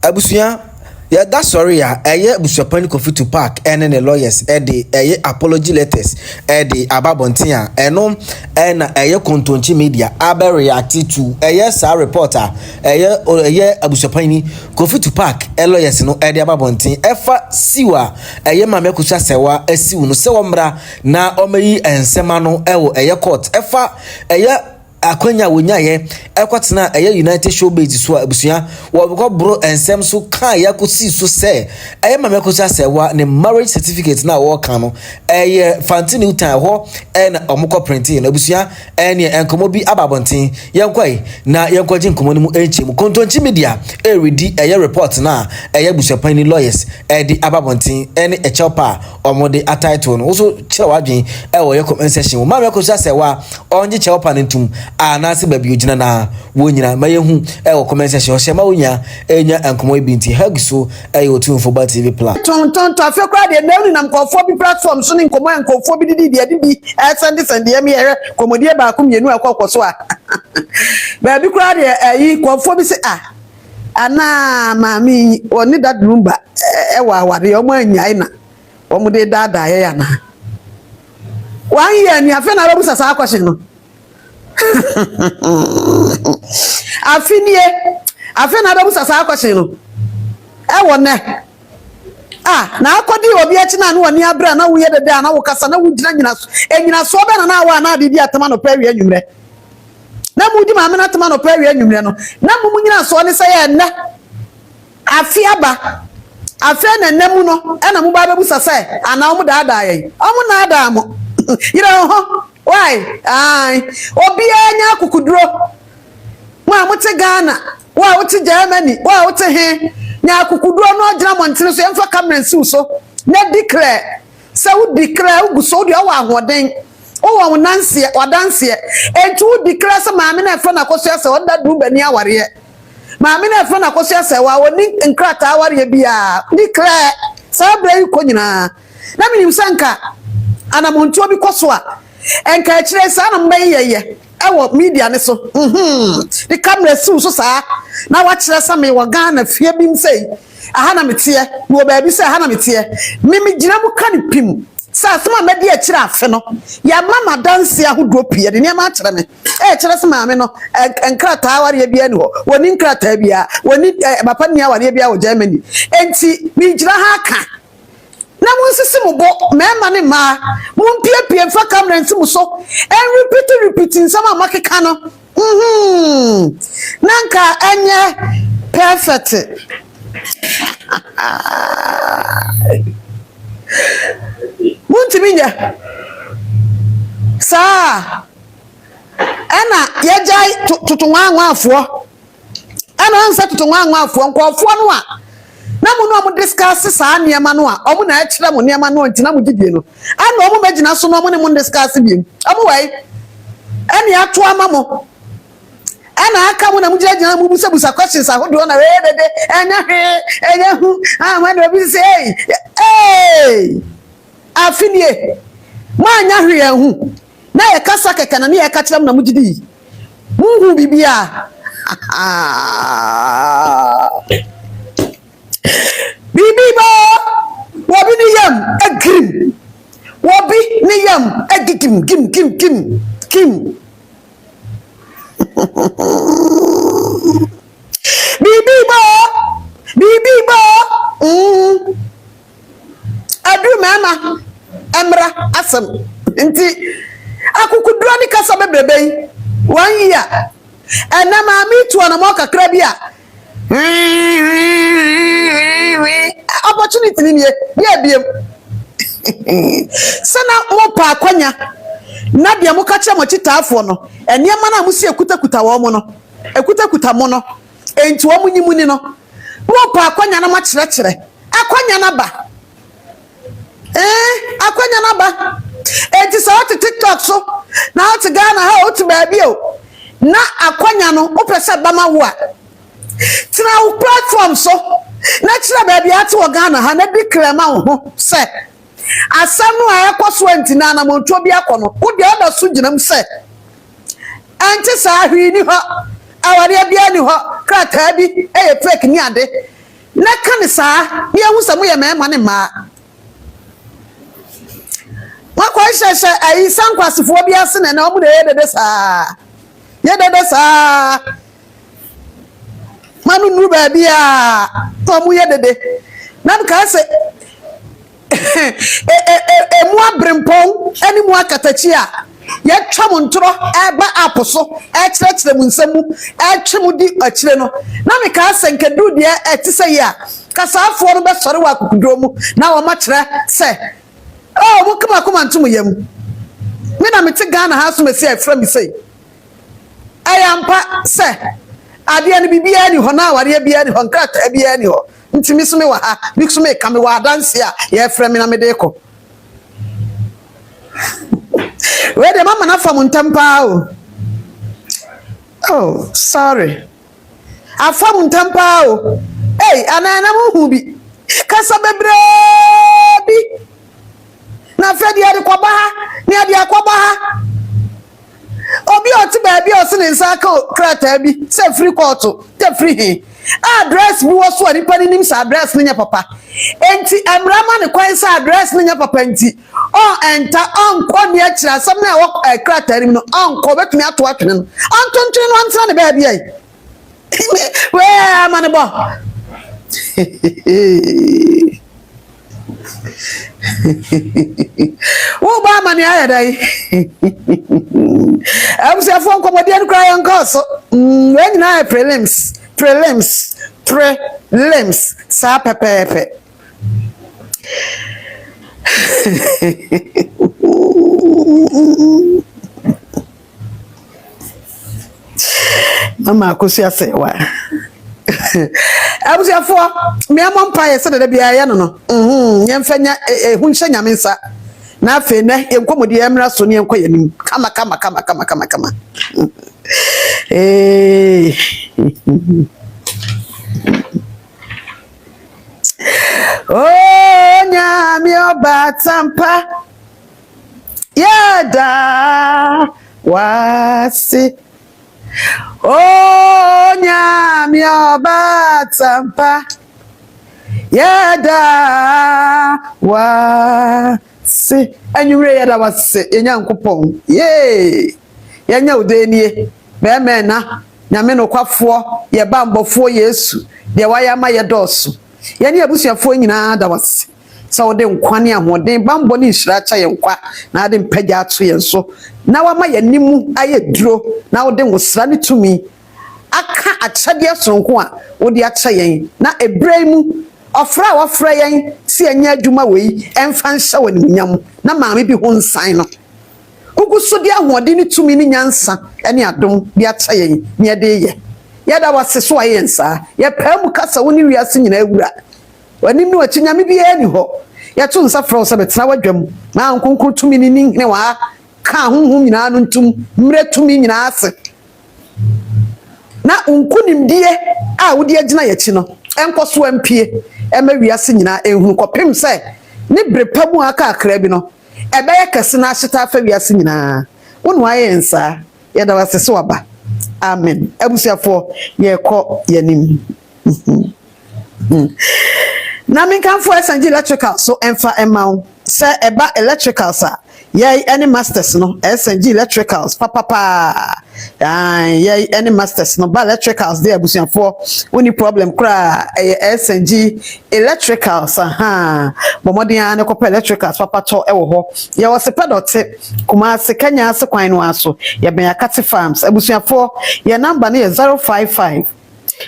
Abusua, yeah, that's sorry. Abusuapani Kofi Tupac and the lawyers, the apology letters, the Ababontia, and Kontonchi media, Abe reacted to a reporter, Abusuapani Kofi Tupac, lawyers, no, the Ababontin, Efa Siwa, Mamekusa Sewa, Siuno Sewamra, na Omei and Semano, court, Efa, akwanya wonyaye ekwatena United Showbiz so abusua wo bro ensem so kan yakosi so se mamekusa Asemaba ne marriage certificate na wo kan no fantini utan ho na omukọ printing abusua ne enkomo bi ababonten yenkwai na yenkwaji nkomo ni mu enchim kontonchi media redi report na Abusuapani lawyers di ababonten ne echelpa omode title no so chewadwen wo ye comment section mamekusa Asemaba onje chelpa ntum anase baby ogina na wonyina mayehu comment section shema wonya enya enkomo ibinti hagso otumfo ba TV plan ton afekwa de na nam nkofo bi platform so ni nkomo nkofo bi didi de bi send me here komodie ba ko mienu akọkọso a ba bi kura de nkofo bi se ana mami oni that rumba wa aware omo anyai na omo de dada ya na wan ye ni afa na babu sasa akwhye no afi na babu sasa akwhye no wona na akodi obi achi na no woni abra na wo ye dede na wo kasa na wo gyina so be na wa na didi atama no pa wi anwumre na mu di ma me na atama no pa wi anwumre no na mu nyina so ne say na afi aba afi na namu no na mu ba bebu sasa ana mu daada ye omu na ada mo yira ho why obi anya akukuduro mu amote Ghana wa wote Germany wa wote he nya akukuduro no gyina montene so emfa camera si so na declare say wo declare wo so de wa ahoden wo nanse wadanse entu wo declare say maame na efa na koso say won da du bani aware maame na efa na koso say wa woni nkrata aware bia declare say bra ko nyina na minim sanka ana montu obi koso a enka kire sa na mbayeye ewo media ne so the camera si so sa na wa kire sa me wo Ghana fie bi msei aha na metie wo ba bi se aha na metie mimi gina mu kan pim sa asema medi a kire afe no ya mama dance ahodo pie de ne ma kire me kire sa maame no enkrata aware bia ni ho woni nkrata bia woni papa ni aware bia wo Germany enti mi gina ha ka na munsisi mubo mema ne ma mumpiepie fa camera nsi muso repeating sama makeka no nanka enye perfect muntiminya sa ana yejai tutunwanwa afo ana ansa tutunwanwa afo nkofo no a na mu no mu discuss sa niema no a omu na akire mu niema no ntina mu gidie no ana omu magina so no mu ne mu discuss bi omu wai ani ato ama mo ana aka mu na mu gina mu busa questions ahodo na we dede enya hu ma na obi say afinie ma nya hwe hu na ye kasa keke na ye ka kire mu na mu gidi mu hu bibia Bibi wobi ni yam agrim wobi ni yam agikim kim Bibi adu mama emra asem nti akukudura ni kasa bebrebe 1 year ena ma mi tu na mo kakra bia opportunity ni biem sana mo pa akwanya na bia mo ka kire mo chitaafo no eniema na mo si ekutakuta wo mo no ekutakuta mo no enti wo mo nyimu ni no mo pa akwanya na ma kire akwanya na ba akwanya na ba enti sa ot TikTok so na ot Ghana ha ot baabi o na akwanya no o pese ba ma wo a tina platform so na kire baabi ate wo Ghana ha na declare ma ho se asam no ayekoso antina na monto bi akono wo de oda so ginam se anti sa hwi ni ho aware bia ni ho krata bi fake ni ade na kan saa me hu samu ye me ma ne ma wakwa hwehwe ayi sankwasefo bi ase na omu de yedede saa manu nuru ba bia omu yedede na nka se emu abrempon ani mu akatachi a ye twam ntoro eba aposo kyerɛkyerɛ mu nsɛmu twem di akyire no na me ka senkedu de etise ya kasafo no be sɔre wa kukudo mu na wo ma kyerɛ sɛ oh mo kuma ntum yam me na me te Ghana ha so me se afra me sei ayampa se ade ne bibia ni ho na aware bia ni ho nkrata bia ni ho ntimi so me wa ha mi so me ka me wa dance a ye afra me na me de ko we de mama na fam ntampa o oh sorry afam ntampa o hey anana mo hu bi kasa bebre bi na fedi ade kwaba ha ni ade akwaba ha obi oti ba bi o se ne nsa ka krata bi se free court te free he address bi wo so ani pani nim sa address nya papa enti amrama ne kwan sa address nya papa enti on enter on ko ne akira sam na wo krata nim no on ko betumi ato atwene no antontwe no antra ne ba bi ai we amane bo wo ba mani ayadai abusuafo nkomodi an cry on course when na prelims sa pepepe mama akosi A.Serwaa abusuafo me amon paye se de bia ye no yemfanya hunhye nyamensa na afe ne enkomodi emra so ne enko yanim kama oh nyami obatampa yada wasi oh nyami obatampa yada wasi anyure yada wasi enyankopon ye yanya udenie be me na nyame no kwafo ye bambofo Yesu de wayama ye dosu yene abusuafo nyina da wasi so wode nkwane ahoden bambo ne nhira cha ye nkwa na ade mpagya ato ye so na wama ye nimu aye duro na wode ngosra ne tumi aka achade sonko a wode acha yen na ebraimu ofra wafra yen si anya adwuma wei emfa nhya wani nyam na maame bi ho nsan no uguso dia hoɔden ne tumi ne nyansa ene adom bi acha yen ne de ye yada wase so aye nsa ye pam kasa woni wiase nyina awura wani no achi nyame bi ani ho ye to nsa fra so betena wadwam na nkonkro tumi ne wa ka honhom nyina no ntum mre tumi nyina ase na unkunimdie a wodi agina ye chi no enkoso ampie ema wiase nyina ehunu kopem se ne brepamu aka akra bi no ebe ye kase na ahyeta afa wiase nyina wonu aye nsa ye da wase so aba amen abusuafo ye ko yanim na minkanfo esanji electrical so emfa emau se eba electrical sa ye any masters no esanji electricals papa ye any masters no ba electricals dey abusuafo oni problem kra esanji electricals bomodin an ko electricals papa to ewo ho ye wo se pedote kuma se kanya se kwan no aso ye ben yakati farms abusuafo ye number no ye 055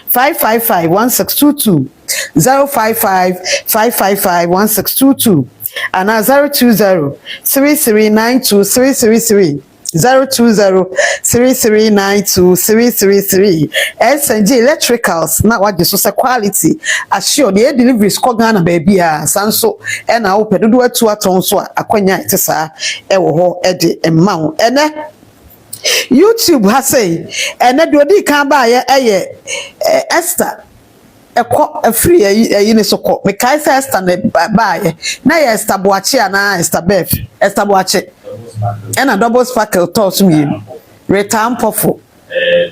555 1622 055 1622 and 020 3392 333 020 3392 333 SNG electricals na waje so say quality assure the deliveries ko Ghana baby a sanso e na wo pedodo atu aton so akwanya itesa e wo ho e de emma wo ene YouTube ha say ene de odi kan ba ye Esther eko free yi ne soko me kai say Esther ne ba ye na ye Esther boache na Esther Beth Esther boache ena double sparkle toss me return pofo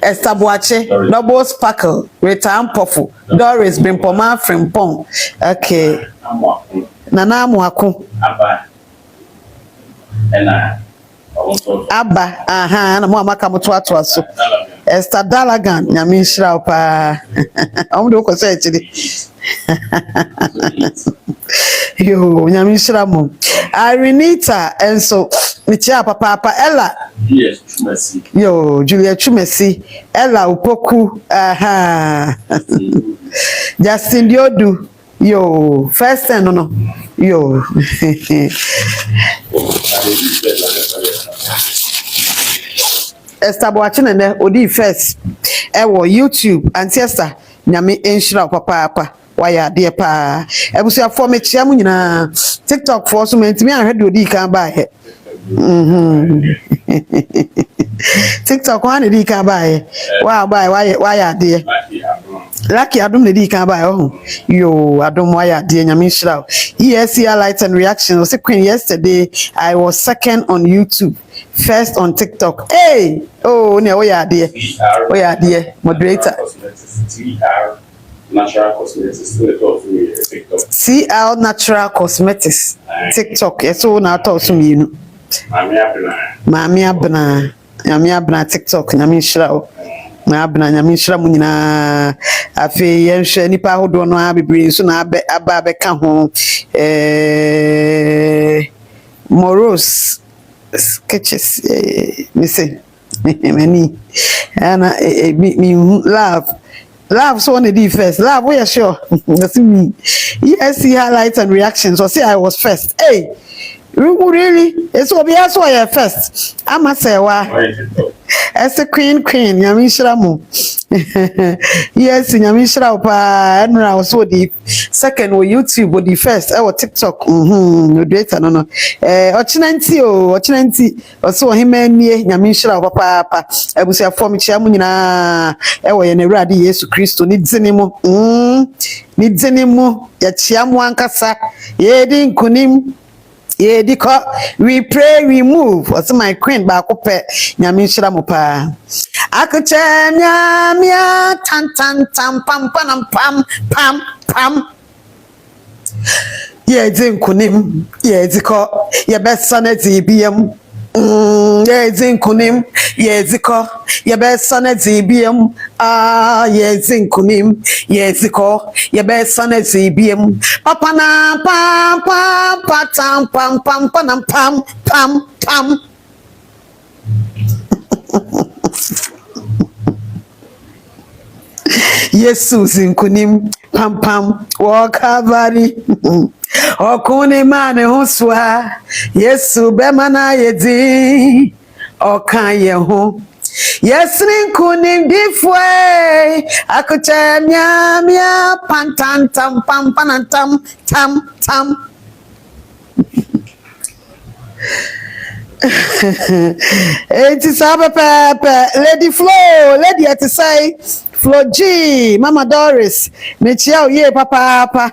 Estabuache, double sparkle, return pofu, Doris Bimpoma Frimpong. Okay. Nana Muaku. Abba, na mama kamutu aso. Esther Dalagan, Yamin Shraupa. I'm going say it. Yo, Yamin Shramu. Irenita, and so, Michia Papa Ella. Yes, Chumesi. Yo, Julia Chumesi. Ella Upoku. Justin Diodu. Yo, first time, no. Yo. Esther Boachinene odi first ewo YouTube Ancestor nyame enhira papa waya de pa ebusuafo mechia mu nyina TikTok for so mentimi ahwede odi kan ba he TikTok one di kan ba he waya de Lucky Adum the kan ba oh yo Adum waya de nyame enhira yes here lights and reactions say queen yesterday I was second on YouTube, first on TikTok. Hey, oh, ne oya de moderator. Natural Cosmetics, TikTok. CL Natural Cosmetics, TikTok. Yes, so na talk to me. Mami abna TikTok. Nyame nhyira. Na abna nyame nhyira mu nyina. Afi yenhwe nipa hodo no abibiri so na aba beka ho. Moros sketches me say many and me love so on the first love we are sure that's me yes see highlights and reactions or say I was first hey really it's what we are so I first A.Serwaa as a queen nyame nhyira mo yes nyame nhyira pa enra also the second on YouTube or the first or TikTok data no ochinanti also himanie nyame nhyira papa abusuafo mechia mu nyina ewo ye na Awurade Yesu Kristo ni dzenemu ya chia mu ankasa ye di nkunim ye diko we pray we move what's my queen ba ko pe nyame nhyira mo pa akuche nyamia tan pam pam ye zinkunim ye diko ye besa na zibiem ye zinkunim ye diko ye besa na zibiem ye zinkunim ye diko ye besa na zibiem papa na pam Jesus inkunim pam wakabari okune mane hoswa Yesu bemana yedi okaye ho Yesu inkunim difwe akuchemya mia pantan pam tam it is Papa Lady Flo lady at the say Flo G Mama Doris mechia ye papa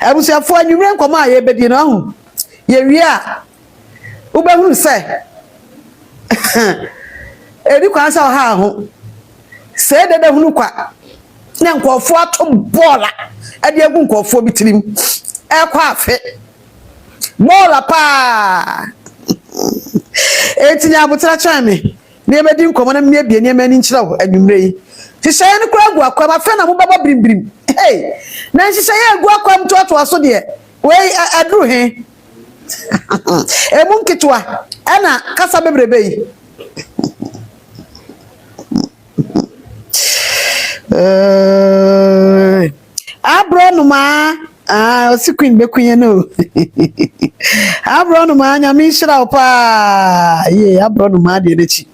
abusuafo anwure nkoma ye bedi no hu ye wi a ubehunu se edi kwa sa ha ho se dede hunu kwa na nkofo atom bola ade agu nkofo bitirim ekwa afe bola pa etinya abutra chame na ebedi nkomo na mmie bie ne mani nkyira ho anwumre yi hyehyɛ ne kura gu akwa ma fe na mo baba brimbirim hey na hyehyɛ gu akwa mtoto aso de we aduru he emu nkitwa ana kasa bebrebe yi abronuma osi queen be queen no abronuma nyame nhyira pa ye abronuma de rechi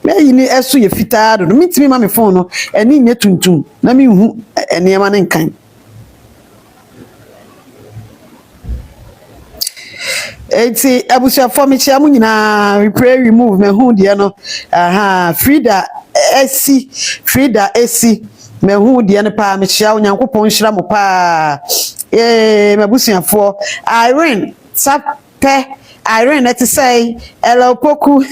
me ni esu ye fitaa do mitimi ma me phone no eni nye tuntum na me hu enema ne nkan eti abusuafo me chia mu nyina we pray remove me hu de no Frida esi me hu de ne pa me chia onyankopon hyira mo pa mabusuafo Irene Sape Irene to say Ella Poku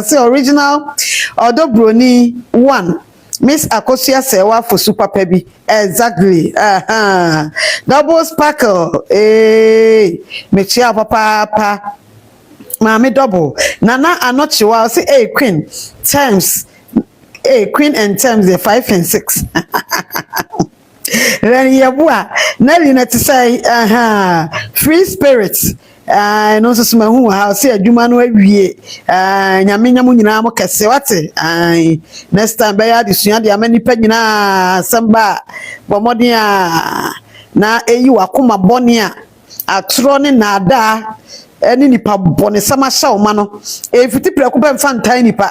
say original Odobroni 1 Miss A.Serwaa for super pebi exactly double sparkle mechia papa Mami double Nana Anochiwa say queen times queen and times the 5 and 6 then yabua Nelly na to say free spirits no so mahu ha say adwuma no awie nyame nyamu nyina mo kese wate next time be ya desua de amanipa nyina samba bomodin na eyi wakoma bone atro ne na ada eni nipa bone sama sha o ma no efiti preko pe mfa ntan nipa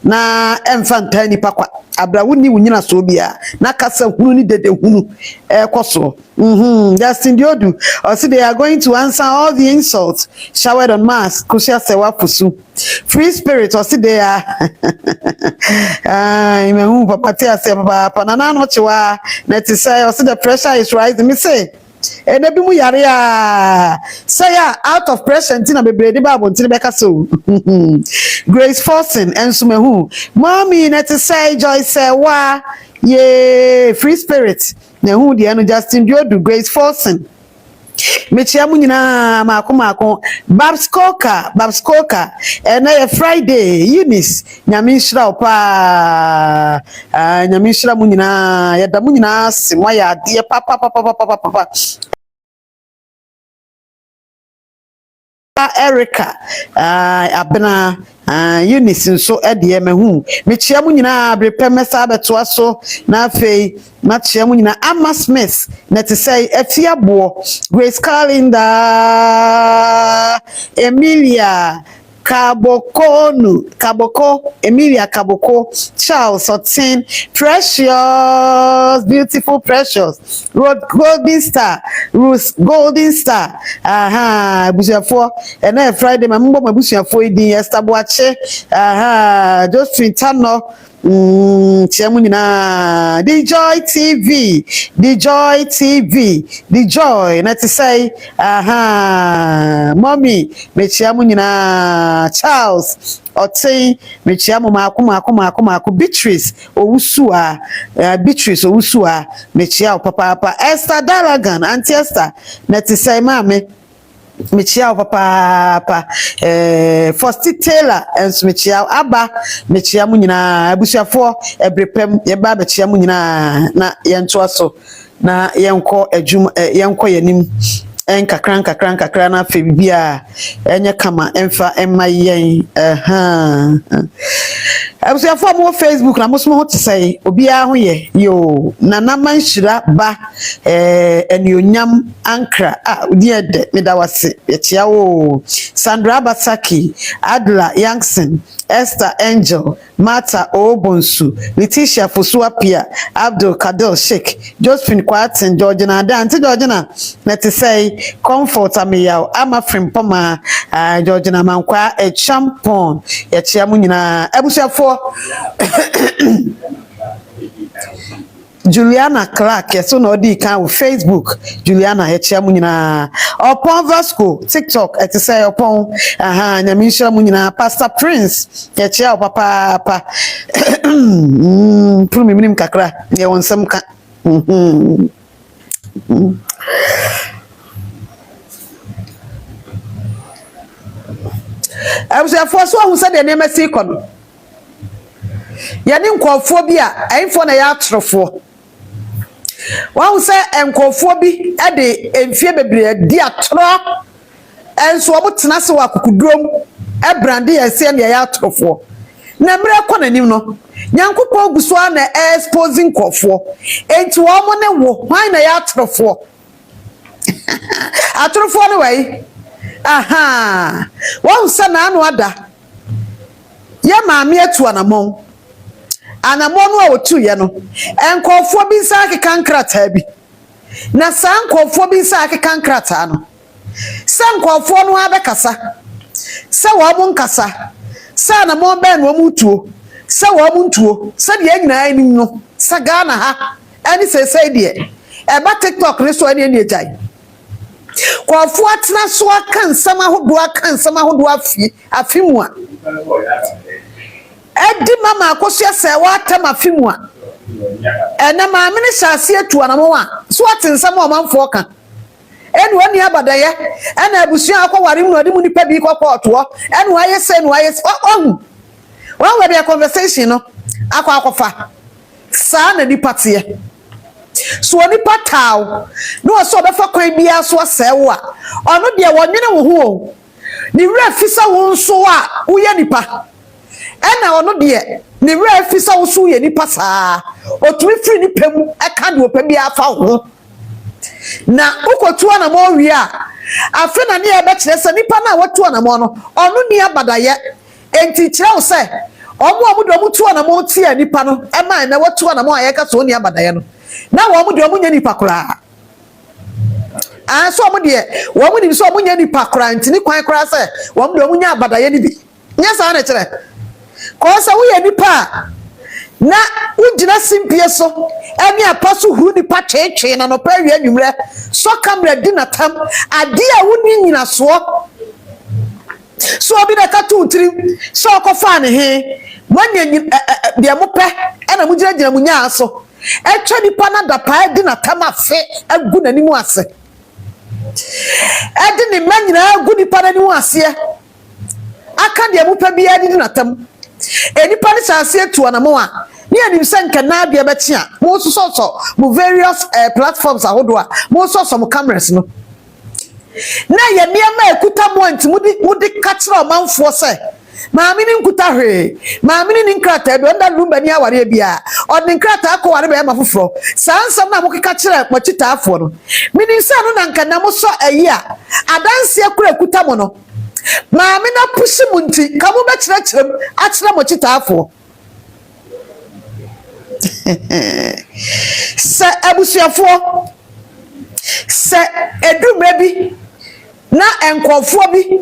na emfa ntan nipa kwa abrawo ni wunyina so bia na kasa hunu ni dede hunu koso Justin Diodu or say they are going to answer all the insults showered on mass A.Serwaa fusu free spirit or say they are mehu papa te ase papa na na no chiwa na ti say or say the pressure is rising me say enebi mu yare say out of pressure ntina bebrede ba abontin beka so Grace Fortune enso mehu mommy na ti say A.Serwaa ye free spirit na hu de no Justin Diodu Grace Fortune mechia mu nyina mako Babskoka na Friday Eunice nyame nhira opa nyame nhira mu nyina ya da mu nyina simwa ya de papa Erica abena Eunice nso ede mehu mechia mu nyina brepɛ mesa beto aso na afei machia mu nyina Amma Smith na te say afiabo Grace Calendar Emilia Emilia Kaboko Charles Otin Precious beautiful Precious Golden Star Ruth Golden Star Abusuafo na Friday mambo mabusuafo idi Estabuache Josephine Tano Chiamu nyina The Joy na to say mommy me chiamu nyina Charles Otin me chiamu mako Beatrice Owusua me chiamu papa Esther Dalagan Auntie Esther na to say mame mechia papa Fosti Taylor enso mechia aba mechia mu nyina abusuafo ebrepem ye ba mechia mu nyina na yento aso na yenko adwum yenko yanim enkakran na fe bibia enye kama emfa emma yen abusuafo mo Facebook na mo so mo to say obia ho ye yo nana manhira ba enionyam ankra odiede medawase yechia wo Sandra Basaki Adla Youngson Esther Angel Martha Obonsu Letitia Fosuapia Abdul Kader Sheikh Josephine Kwatin Georgina Dante Georgina na to say comfort amiyao ama frimpoma Georgina Mankwa a champon yechia mu nyina abusuafo Juliana Clark so no di kan wo Facebook Juliana yechia mu nyina upon Vasco TikTok et say upon nyame nhira mu nyina Pastor Prince yechia papa prumi minim kakra ye wonsam ka abusuafo so hu se de ne mesi kono yani nkofo bi ayinfo na ya atrofo wa hu se nkofo bi e de emfie bebre di atro enso obo tena se wa kokudrom e brande yese na ya atrofo na mre kɔ nanim no nyankopɔ oguso na exposing nkofo enti wo mo ne wo hwan na ya atrofo atrofo no wai won se na anu ada ye maame atu anamon no a wotu ye no enkofo bi sa akeka nkrata bi na sa nkofo bi sa akeka nkrata no sa nkofo no abekasa sa wo mo nkasa sa na mo be no mutuo sa wo mo ntuo sa de anyina anim no sa Ghana ha ani se de e ba TikTok ni so ani ejai Kwafo atena so aka nsama hodo aka nsama hodo afimu a edi mama akosua se wa tam afimu a ena ma amene hyase atu anamo a so atensam o manfo ka enu ani abadaye ena abusua akware mu odi mu nipa bi kokotwo enu ayese nu ayese ohu one way their conversation no akwafa sa na nipa te so nipa taw no so be fa kwan bia so asewo a ono de wonwene wo ho ni wura fisa wo nso a uye nipa ena ono de ni wura fisa wo so uye nipa saa otumi firi nipa mu eka de opa bia afa ho na ukotu na mo wi a afi na ne e be kire se nipa na watu na mo no ono ni abadaye enti kire wo se omo do mu tu na mo tie nipa no e man na watu na mo ayeka so ni abadaye no na wo mu de omo nya nipa kura so omo de wo mu ni so omo nya nipa kura ntini kwan kura se wo mu de omo nya abadaye ni bi nya sa na kire ko se wo ye nipa na ugina simpie so eni apaso hu nipa twetwe na no pa wi anwumre so camera di na tam ade a woni nyina so obi na ka tu trim so ko fa ne he wanya de mo pe na mu gina mu nya so etwa nipa na da pa di na tam afe agu na nimu ase edi ni manyina agu nipa na nimu ase aka de mo pe bia di na tam enipa ni chance etu anamo a ni anim senka na bia beti a mo so mo various platforms ahodo a mo so mo cameras no na ye niam ekuta mo anti mudi kachira omanfo se maami ni nkuta hwe maami ni nkrata be onda lumba ni aware bia od nkrata akoware be mafoforo sansam na mo kachira mo chitaafo no mini nsa no na nka na mo so ayi a adanse akura ekuta mo no maami na pushi munti kamu be chirachirem achira mo chitaafo se abusuafo se edumre bi na enkofo bi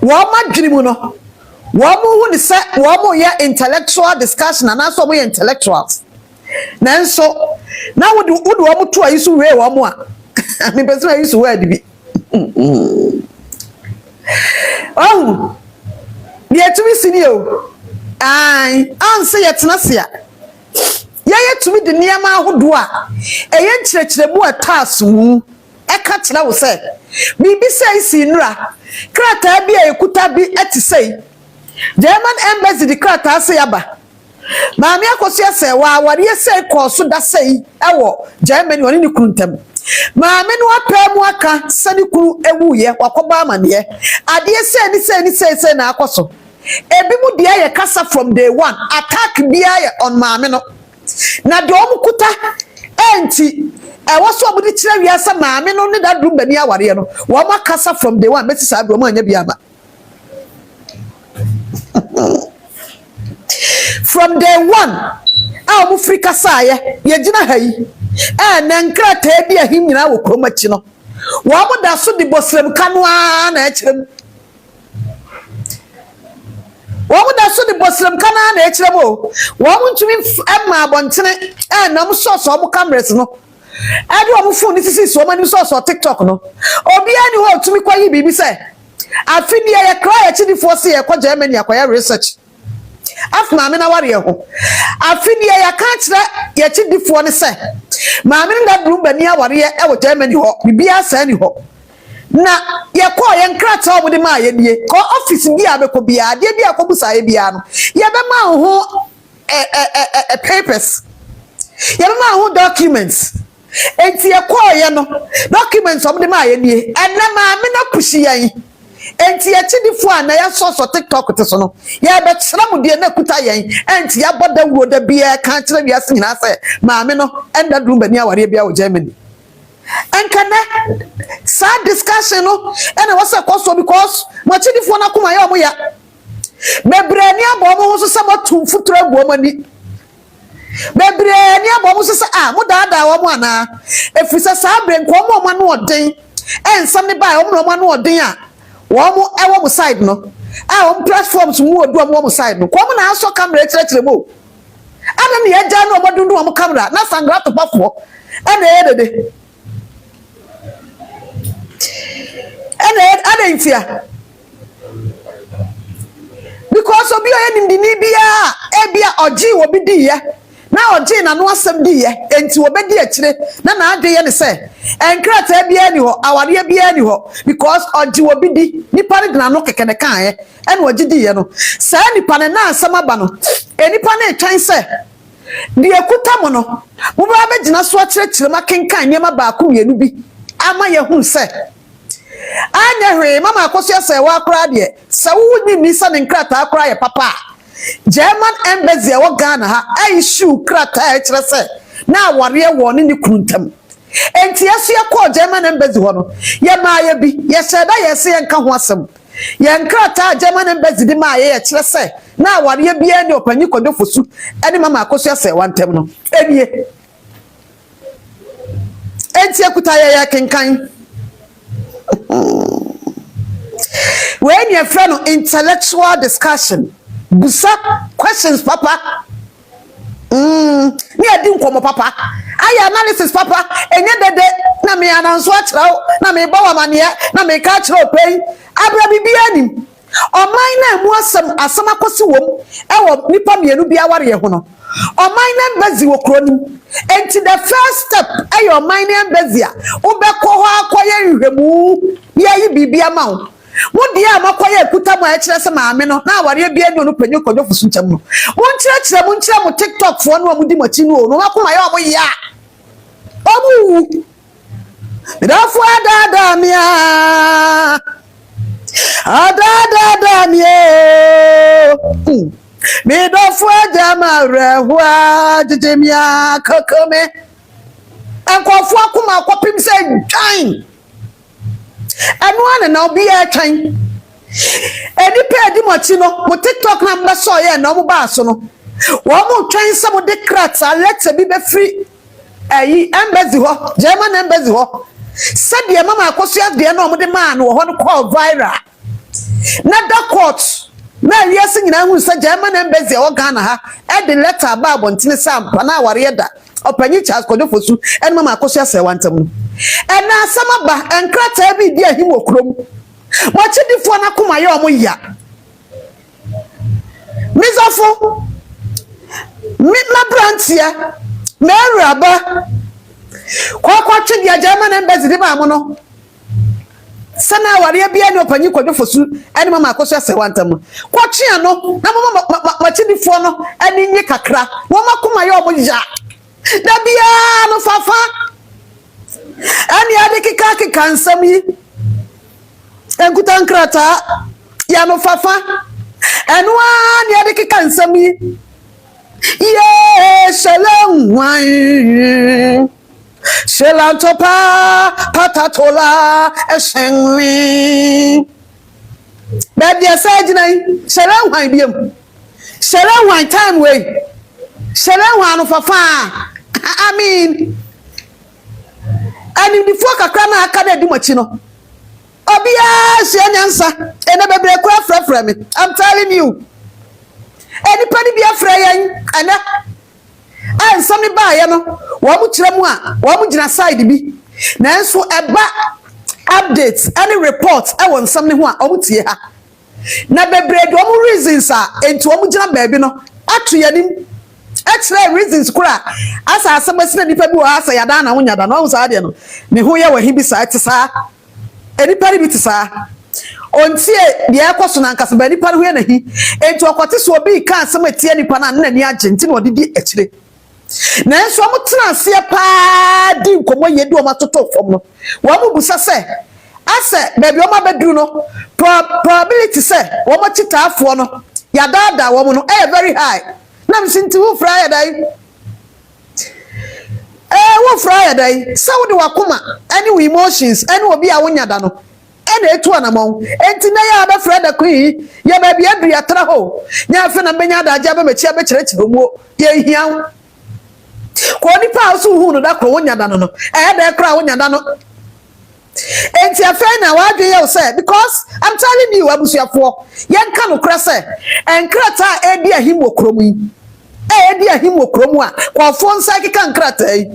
wo ma dwirimu no wo mu hu ni se wo mu ye intellectual discussion na so mo ye intellectuals nanso na wo wo mu to ayisu we wo mu a me person ayisu we adibi oh bi etumi sini o ai anse yetena se a ye tumi de niama ahodo a eye nkyerɛkyerɛmu ataasum eka kyerɛ wo se bibi sei si nura krata bi ekuta bi etisei German embassy di krata se yaba maami akoso ese wa aware sei koso da sei ewo Germany oni ni kuntem maami no apɛ mu aka sani kuru ewuye wakoba amane ade sei na akoso ebi mu dia ye kasa from day one attack bia ye on maami no na de omukuta enti wo so obudi kire wiasa maami no ne da drum bani aware no wo makasa from day one meti sa do mo anya bia ba from day one a mu frika saaye ye gina hayi na nkrata bi ahim nyina wo kromachi no wo mu da so di bosrem kanoa na ekirem wo mu da so di bosrem kanoa na ekirem o wo mu ntumi ma abontene na mu so mu cameras no ade wo mu phone ni sisi so mani so TikTok no obi ani ho tumi kwayi bibi se afini ya kra ya chidifo se ya kwa Germany akwaya research af maame na ware ho afini ya ka kire ya chidifo ne se maame na drum bani aware e wo Germany ho bibi asa ni ho na ye kwa ye nkrata obo de ma ye die ko office bi abeko bia de bia ko busa ye bia no ye be ma ho papers ye be ma ho documents enti ye kwa ye no documents obo de ma ye die ene maame na pushi yan enti ye chidifo ana ya so TikTok te so no ya be kira mu de na kuta yan enti ya boda wuro da bia ka kira bia se nyina se maame no enda drum bani aware bia wo Germany enkana sa discussion no ena wasa koso because mo chidifo na kuma ya omo ya bebrani abo mo so se mo tumfutro agu omo ni bebrani abo mo so se mo daada wo mo ana efisa sa bre nko mo no odin ensam ne ba wo mo no odin a wo mo ewo mo side no on platforms mu odu mo side no ko mo na aso camera kire mo ana ne ya ja no mo dundu mo camera na sangra to pafo ana ye dede Ene intia because obi oye ni bia ebia oji obi di ye na oji na no asem di ye enti obedi akire na ade ye ne se enkrata bia ni ho aware bia ni ho because oji obi di nipa ne na no keke ne kan ye ene oji di ye no sa nipa ne na Asemaba no enipa na etwan se di ekuta mo no mo ba begina so akire makenkan niam ba ko mienu bi ama ye hu se anya hwe mama akoso A.Serwaa akra de sawu ni nisa ne nkrata akra ye papa German embassy wo Ghana ha ai shu krata e kire se na aware wo ne kuntam enti aso ye ko German embassy ho no ye ma ye bi ye sheda ye se ye nka ho asem ye nkrata German embassy di ma ye kire se na aware bi ani opanyi kodofosu eni mama akoso A.Serwaa ntem no enie enti akuta ye kenkan when your friend intellectual discussion busa questions papa me adi nkomo papa aya analysis papa enye dede na me ananso akyerɛw na me bawa mane na me ka akyerɛw pɛn abra bibia nim oman na mu asam akosi wom ɛwɔ nipa mienu bia ware ye ho no oman na embassy wo kronim enti the first step ayo oman na embassy a wobɛkɔ hɔ akɔyɛ nhwemu bia yi bibia ma wo wodi a makoye kuta mo a kire se maame no na aware bia ni onu panyo kodwo fusu nkyam no won kire mo TikTok fo no amudi machi no no makoma ye omo ya omu dafu adada mia me dafu ajama rehwa jejemia kokome ankofo akoma akopim se dwan anu ane na obi ya twan eni pe di mochi no mo TikTok na mba so ye na mo ba so no wo mo twan se mo de krata letter bi be free ayi embassy ho German embassy ho said ye mama akoso ade na mo de man wo ho no call viral na da court na yesi nyina hu se German embassy wo Ghana ha e de letter ba abontine sam pa na aware da opanyi Charles kodofosu en mama akoso A.Serwaa ntem no ena Asemaba enkrata bi di ahim okrom mo chidifo na koma ye omo ya mizofo mi mabrantia meraba kwa twedi German embassy di ba mo no sana aware bia ni opanyi kodofosu en mama akoso A.Serwaa ntem no kwa twia no na mama chidifo no eni nyi kakra wo makoma ye omo ya da bia no fafa ani adikika kikansam yi enkuta nkrata ya no fafa enu ani adikika nsam yi ye shelantopa patatola eshenwi baby asajinai shelanwan biem shelanwan time way shelanwan no fafa I mean and in the folk akana akada di machi no obia se nyansa ene bebre kwa frefre me I'm telling you any pani bia frɛ yan ana an sami ba ye no wo mu kire mu a wo mu gina side bi nanso eba updates any report e won sami ho a wo mu tie ha na bebre do mu reasons a enti wo mu gina ba bi no ato yanim extra reasons kura asa asabasina nipa bi wa asa yada na wonya da no wo sa de no ne ho ye wa hi bi sa ti sa enipa bi ti sa ontie de ekoso na nkasa ba nipa ho ye na hi enti okote so obi ka asam etie nipa na na ni agenti na odidi ekire na enso mo tena ase pa di nkomo ye di o matoto fom no wo mo busa se ase baby o ma bedru no probability se wo mo chitaafo no yada wo mo no very high na msinti wo fraya dai wo fraya dai sawo de wakoma any emotions any obi a wonya da no ena etu anamon enti na ya ba frada kui ya ba bia dua tra ho nya afi na menya da aja ba mechi ba kyerɛkyerɛ mu ye hian ko ni pa so hu no da ko wonya da no da kra wonya da no enti afi na wa dwe ye say because I'm telling you abusuafo yenka no kra say enkrata edi ahim okrom yi edi ahim okrom a kwa fo nsa keka nkrata yi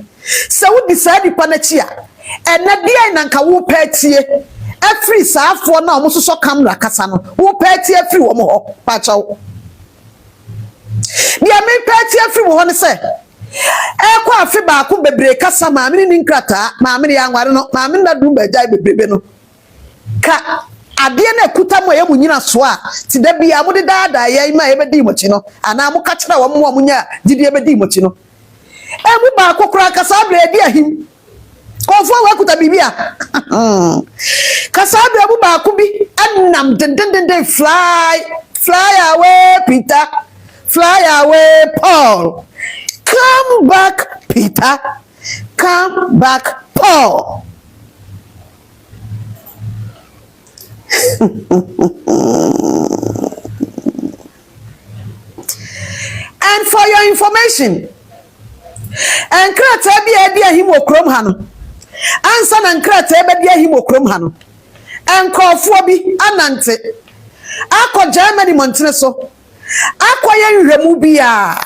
se wo di sa di pa na chi a ena dia na nka wo pa tie Every sa for na omo so camera kasa no. Wo peti every wo mo ho pa chawo. Dia me peti every wo ho ne se. Kwa afi ba ko bebre kasa ma me ni nkrata ma me ya nware no ma me na dum ba jai bebrebe no. Ka ade na kuta mo ye munyina so a ti da bia mo de daada ye ma ye bedi mochi no ana mo ka kira wo mo munya gidi ye bedi mochi no. Mu ba ko kura kasa bre di ahim. Konfo wa kuta bibia. Kasa bre mu ba ko bi annam den fly away Peter, fly away Paul. Come back Peter, come back Paul. And for your information, and krata bia him okrom ha no ansa na krata bia him okrom ha no enkofo bi anante akọ Germany montene so akoye nhwemu bia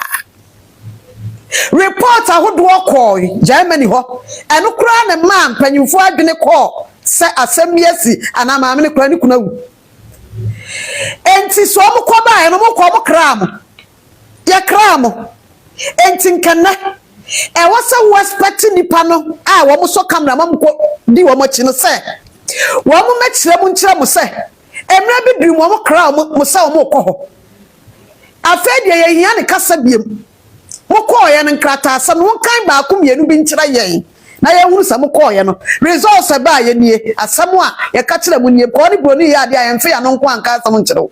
report ahodo call Germany ho eno kura ne man panyimfo adwene call se asemiesi ana maame ne kura ne kunawu enti so mo kọ ba eno mo kọ mo kram ya kram enti nkanna e wasa respect nipa no a wo mo so camera mam ko di wo mo chi no se wo mo mekire mu nkire mo se emra bi drum wo mo kram mo se wo mo kọ ho afedi ye hia ne kasa biem mo kọ ye ne nkrata asam wo kan ba ko mienu bi nkire ye na ye huru sam kọ ye no results ba ye nie asam a ye ka kire mu nie ko ni broni ya de ayen fe ya no nko anka asam nkire wo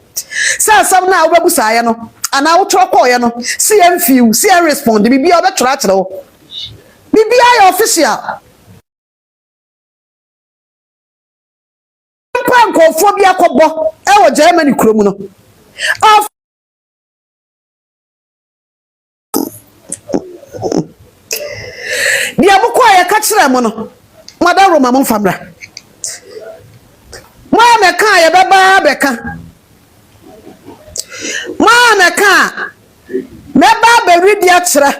se asam na wo bebusa ye no ana wo tro call ye no see em feel see em respond bibia obetro kire wo bibia ya official pankofo bia kobo e wo Germany kromu no of dia mo kwa ya ka kire mo no mada roma mo famra ma me ka ya baba beka ma me ka me ba be redi a kire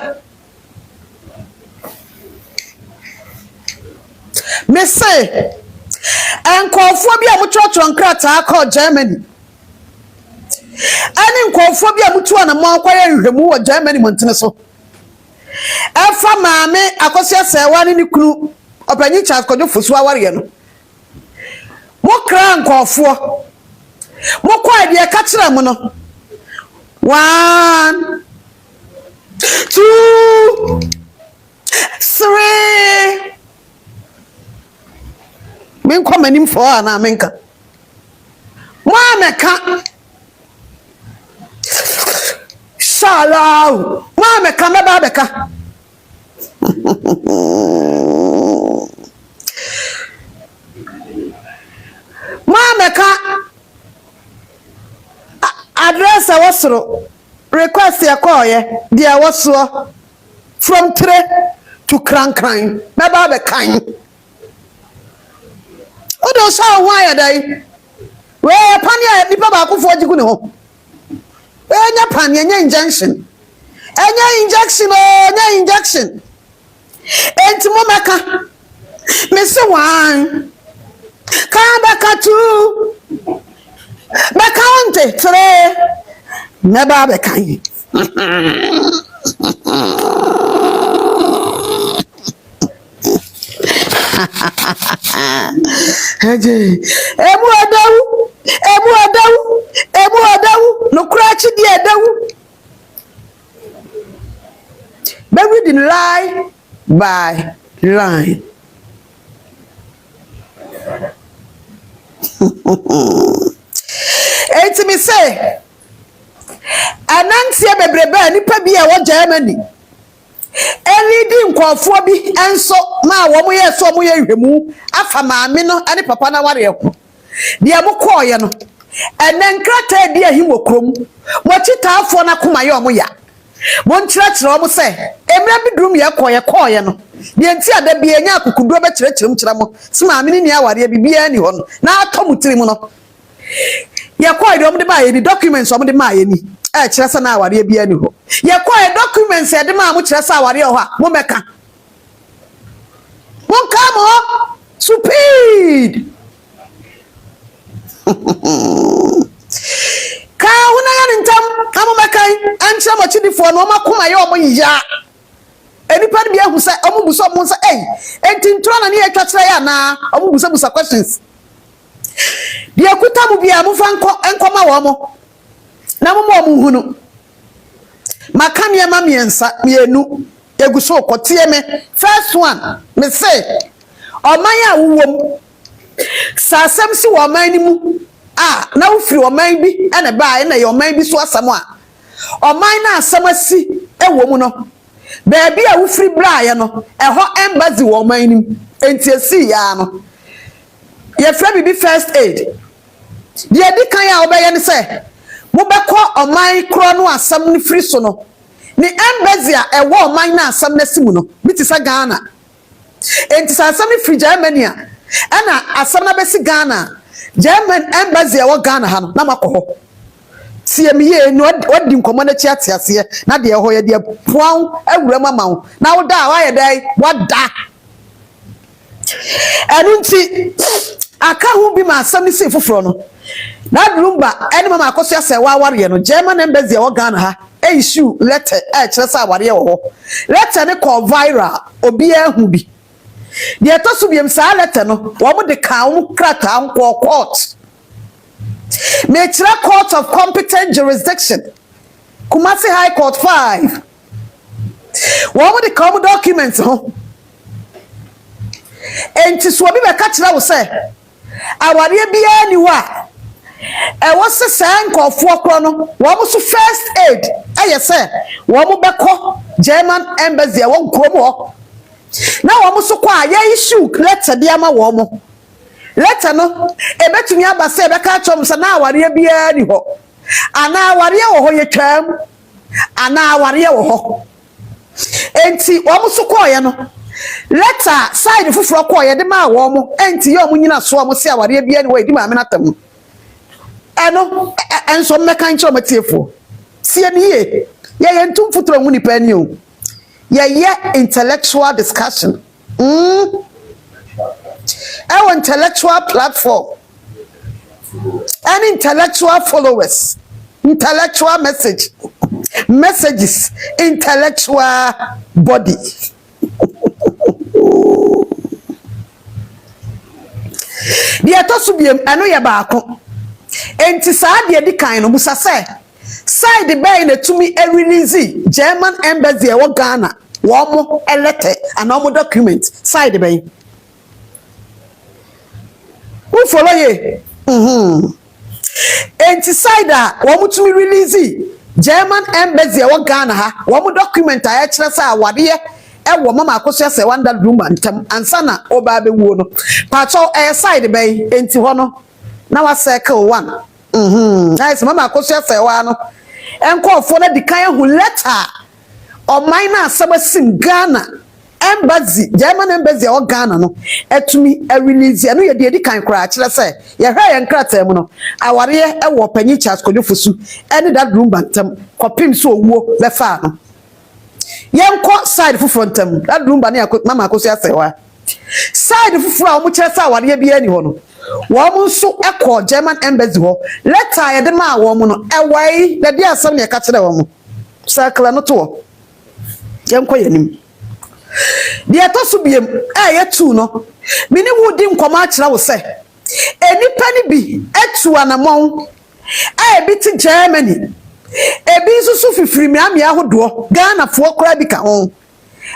me say enkofo bia mo twotwo nkrata akọ Germany ani enkofo bia mo tuo na mo akwaye nhwemu wo Germany montene so efa maame akosia A.Serwaa ni kunu opanyi Charles Kwadwo fosu aware no mo kra enkofo mo kwa de ka kire mo no 1 2 3 men come nim for na menka mo ameka shalom mo ameka me ba beka mo ameka address awosoro request ya call ye dia woso from 3 to kran me ba beka odo so why dai we pan ya nipa ba ko fo jigu ne ho enya pan enya injection enti mo meka me se wan ka baka 2 baka onte 3 me ba be kan Eje emu adawu no krachi di adawu buried in lie by line. Eti mi say anantie bebrebe nipa bi e wo Germany elidi nkofo bi enso ma wo mo ye so mo ye hwemu afa maame no ane papa na ware ko de mo koye no enen krata di ahim okrom mo chitaafo na koma ye omo ya mo nkyerɛkyerɛ omo se emra bi drum ye koye no de enti ada bi enya akukudo be kyerɛkyerɛm mo se maame ni aware bibia ni ho no na atomutiri mu no ye koye de omo de ba ye ni documents omo de ma ye ni kyerɛ sɛ na aware bia ni ho ye koye documents ye de ma mo kyerɛ sɛ aware ho a mo meka mo come on speed no makoma ye omo ya enipa ne bi ehu se omo buso omo se enti ntro na ne ye twakere ya na omo busa questions de akuta mu bia mu fa enkoma wo mo na mo mo hunu maka ne ma miensa mienu eguso kotie me first one me say oman ya wowom sasem si wo man ni mu na wo firi oman bi ene ba na ye oman bi so asam oman na asam asi ewo mu no baabi a wo firi bra ye no eho embassy wo oman ni enti asi ya no ye fra bi first aid de di kan ya obeye ne say mo beko oman kro no asam ni firi so no ni embassy a ewo oman na asam na simu no bitisa Ghana enti asam ni firi Germany ana asam na besi Ghana German embassy ewo Ghana ha no na makoho tie me ye no odi nkomo na chi atiase na de ho ye de puan awura mama na wo da wa ye dai wada enunti aka hu bi ma asam ni se foforo no na drumba ene mama akoso A.Serwaa ware no German embassy ewo Ghana ha issue letter kire sa ware wo letter ne call viral obi ahu bi de to so biem sa letter no wo mo de ka wo krata nko court me kire court of competent jurisdiction Kumasi High Court 5 wo mo de ka wo documents ho enti so obi be ka kire wo se aware bia ni wa was a sang of work no wo so first aid say wo mo beko German embassy wo kromo na wo so kwa ya issue letter dia ma wo mo letter no ebetumi aba se be ka chom se na aware bia ni ho ana aware wo ho ye twam ana aware wo ho enti wo so kwa ye no letter side fufuro kwa ye de ma wo mo enti ye mo nyina so mo se aware bia ni wo edi ma me natam eno enso meka nche omatiefo sie ni ye yentum futuro mu nipa ni o ye intellectual discussion our intellectual platform and intellectual followers intellectual messages intellectual body dia to so biem eno ye baako enti saa de di kan no busa se side bay na tumi e release German embassy e wo Ghana wo mo elete ana mo document side bay who follow ye enti side a wo mo tumi release German embassy e wo Ghana ha wo mo document a kire sa awade e wo mama akoso se wanda room antam ansana oba be wo no pacho side bay enti ho no na wa circle one nice mama akoso A.Serwaa no enkofo na dikan hu letter o minor sabasim Ghana embassy German embassy o Ghana no etumi a release no ye de dikan kra kire se ye hwe ye nkrata mu no aware e wo panyi Charles Kodefosu ene that room bantam kopim so owuo be fa no yenko side fu frontam that room ba na mama akoso A.Serwaa side fu a o mu kire se aware bia ni ho no wo so ekọ German embassy ho letter ye de ma wo mo no ewai de dia asem ne ka kire wo mo circle no to yenko yanim de atoso biem ye tu no mini wudi nkoma kire wo se enipa ni bi etu anamon bi ti Germany ebi susu fifiri mi amia hodo Ghana fo kora bi ka ho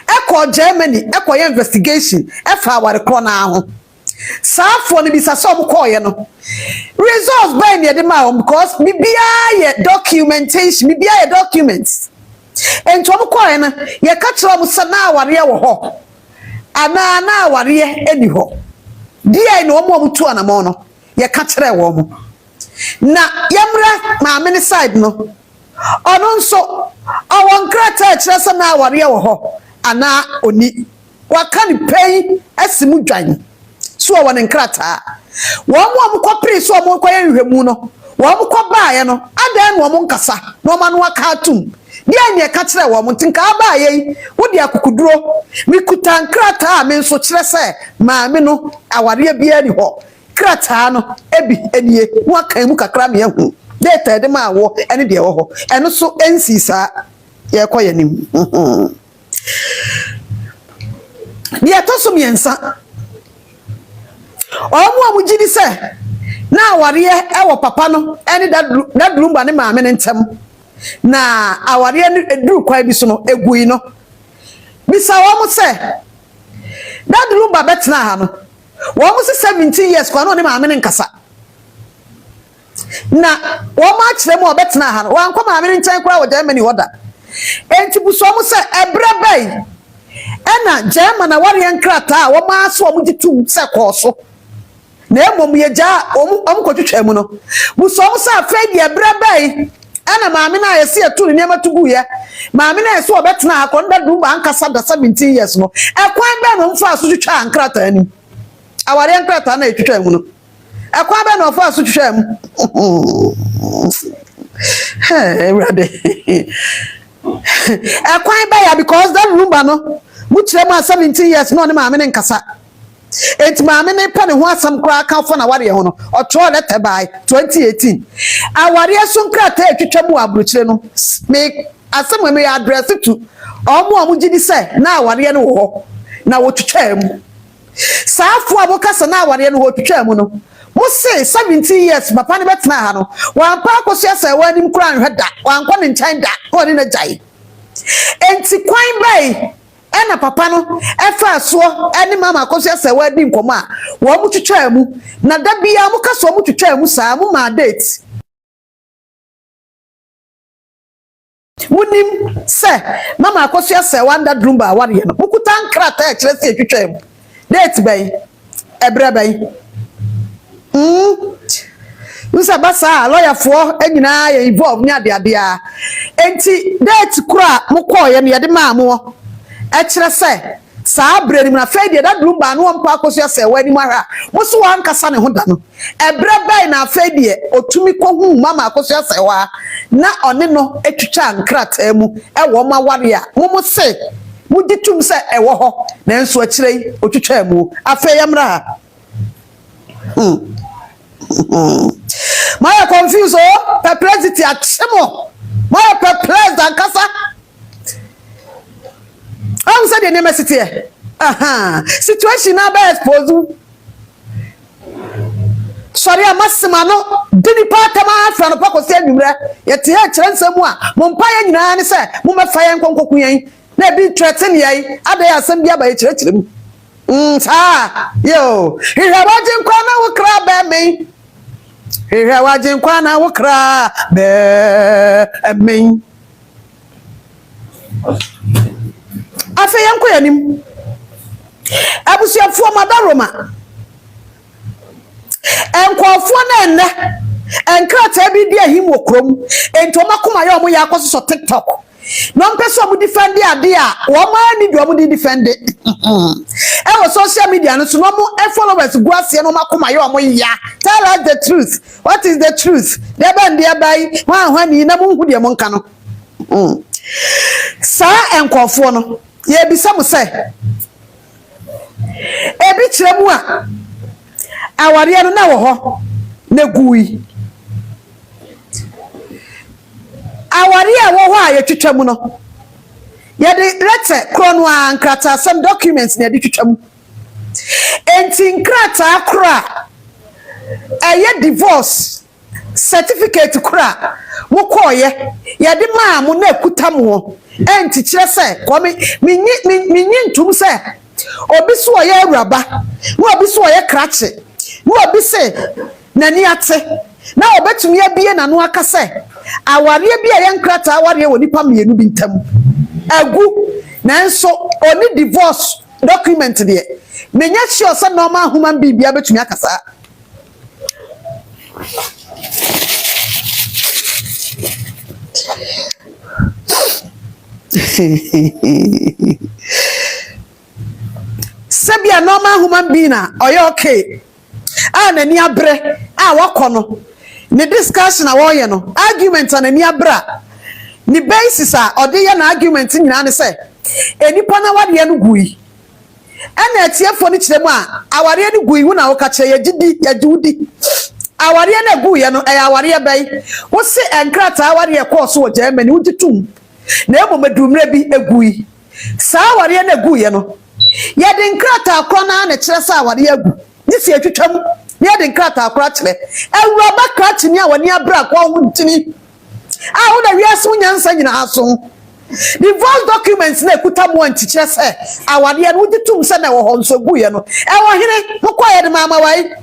ekọ Germany ekọ investigation efa aware kro na ho Safo ni bisa so mkoye no results by near the ma because bibia ye documentation bibia ye documents ento mkoye na ye ka kire mo sana aware wo ho ana na aware eni ho dia no mo mutu anamo no ye ka kire wo mo na yemra ma me side no ono nso awon krata kire sana aware wo ho ana oni waka ni pay asimu dwan so won nkrata wo mo kopri so mo koye hwemu no wo mo kobaye no adan no mo nkasa no ma no aka atum dia ne ka kire wo mo tinka abaye wo dia kokuduro mikuta nkrata me nso kire se ma me no aware bia ni ho krata no ebi enie wo aka mu kakra me hu data de ma wo ene de wo ho eno so ensisa ye kwa yanim dia to so miensa omo amugidi se na aware e wo papa no ene da durumba ne maame ne ntem na aware ne duru kwa bi so no egui no bisa wo mo se da durumba betna ha no wo mo se 17 years kwa no ne maame ne nkasa na wo ma kire mo betna ha no wan kwa maame ne nchen kwa wo Germany hoda enti buso mo se ebre bai ena German aware nkrata wo ma so mo gitu se koso na emom ye ja omkotwetwa mu no buso mo se afei de ebre bai ana maame na yesi etu ne matugu ye maame na yesi obetna akonda dumba ankasa da 17 years no ekwan be no mfa so twetwa ankrata ani aware ankrata na etwetwa mu no ekwan be no mfa so twetwa mu rade ekwan be ya because that rumba no mutire mu 17 years no ne maame ne nkasa enti maame ne pa ne ho asam kra ka fo na ware ho no otro letter by 2018 aware so nkrata etwetwa mu abrochire no me asem me address to omo gidi se na aware no ho na wotwetwa mu saafu abokasa na aware no ho twetwa mu no mo se 17 years papa ne betena ha no wan pa akoso asa wanim kra nhweda wan kwa ne nchen da ho ne na jai enti kwan bai ena papa no efa so eni mama akoso asa wadi nkomo a wo mu twetwa mu na da bia mu kaso mu twetwa mu saa mu ma date munim se mama akoso asa wanda drumba aware no mukuta nkrata e kire se twetwa mu date bai ebre bai Usa basa lawyer for enyina ye involve nya de a enti date kura mukọ ye ne de maamo e kire se saa breri na fe de da drumba no mpa akoso se wani mahra muso wan kasa ne ho da no ebre bai na fe de otumi ko hu mama akoso se wa na one no etwitwa nkrata mu e wo ma ware a mumu se muditum se e wo ho na enso akire otwitwa mu afa yamra my confuse the president achemo my president kasa am say the name city situation na be expose sorry amasema no dini pata ma afra no pako se nwumra yete ya kire nsemu a mo mpa ya nyina ne se mo mefa ya nkonkoku yan na bi threaten yan ada asem bia ba ya kire mu yo ihawajin kwana wukra be me ihawajin kwana wukra be me afa yanko yanim abusuafo madaroma enkofo na enne enkrata bi dia him wokrom ento makoma ya omo ya akoso TikTok no mpeso mu defend ade a wo ma ni do mu defend social media no so no mu followers guase no makoma ya omo ya tell us the truth. What is the truth? There be there by wan ni na mu hu de mo nka no sa enkofo no ye bisa mu se ebi kire mu a aware no na wo ho na gui awari a wo ho a ye twetwa mu no ye de letter krono a nkrata some documents na de twetwa mu enti nkrata akra eye divorce certificate kra wo koye ye de ma mu na kuta mu enti kire se ko minyi ntum se obi so oye awuraba wo obi so oye krache wo obi se nani ate na obetumi abie na no aka se aware bia ye nkrata aware woni pa mienu bi ntam agu nanso oni divorce document de menya sure se normal human being bia betumi akasa sebia normal human being na oyo okay na ni abre wakono ni discussion na wo ye no argument na ni abra ni basis ode ye na argument nyina ne se enipa na wade no gui ana atiefo ni kiremu aware no gui hu na wo ka kire ye gidi ye judi aware na gui ye no aware bai wo se enkrata aware course wo Germany wo titum na emo medumre bi egui sa aware na egu ye no ye de nkrata akro na na kire sa aware egu ni si atwitwam ye de nkrata akro kire ewura ba kra ni awani abra kwa hu ntini a hu na wiase nyansa nyina aso divorce documents na ekuta mo antikire se aware no ditum se na wo ho nso gu ye no e wo hene mo kwa ye de mama wai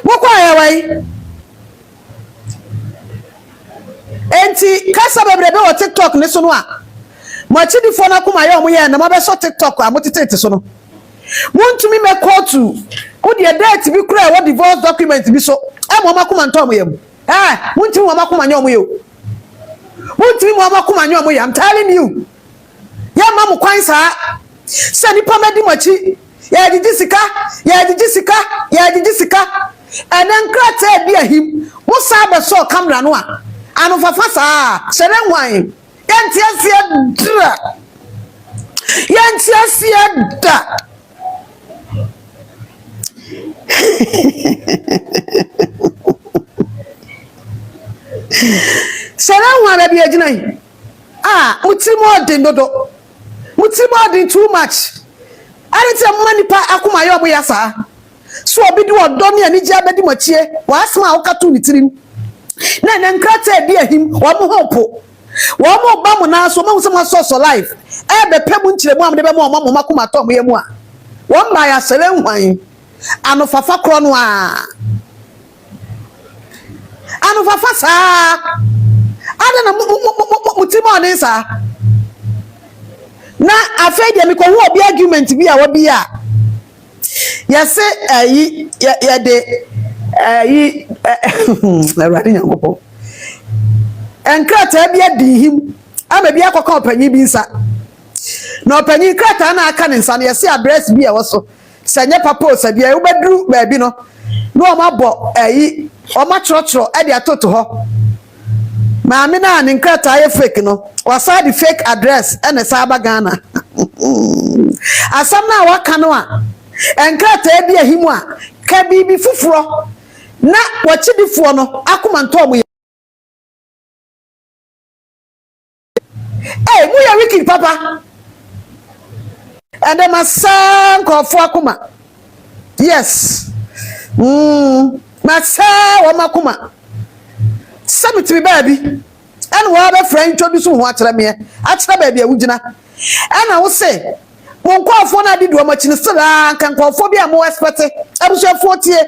Wokwa ya wai enti kasa bebrebe wo TikTok ne so no a mo chidi fo na kuma ya omo ye na mabe so TikTok a mo tete so no muntumi me kotu wo de date bi kura wo divorce document bi so e mo makuma nto omo yam muntumi mo makuma nya omo ye muntumi mo makuma nya omo yam. I'm telling you ya mamu kwansa se nipa medi machi ya jijisika enen krata bi ahim wo sa be so camera no a anu fafa sa sere nwan yantiasia da sere nwan be agina yi utimo de dodo utimo de too much arite manipa akuma yo bo yasa so obi di odo ne ani gya bedi machie wa asma awokatu ni tirim na nkrata di ahim wo mo hopo wo mo ba mo na so mo so so life e be pem nkire mu amde be mo makuma to mo yemu a wo mba ya sele nwan anu fafa kro no a anu fafa sa ada na mutimo ne sa na afede mi ko wo obi argument bi a wo bi a yese ya de awrade nyankopɔ enkrata bia di him ama bia akɔka opanyi bi nsa na opanyi krata na aka ne nsa na yese address bi a wo so sanye papa o sabia wo bedru ba bi no no o mabɔ o ma trotro e de atoto ho maame na ne nkrata ye fake no wasa di fake address ene saba Ghana asam na waka no a enkrata e di ahimu a ka bibi fufuro na wachidifo no akoma nto mo mu ya wiki papa and them asan kofo akoma yes masa wa makoma sabiti bi baby and wa be friend introduce ho akyere me akyere baby a wugina ana wo se won kofo na di do ma chine sira kan kofo bi a mo expect abusuafo tie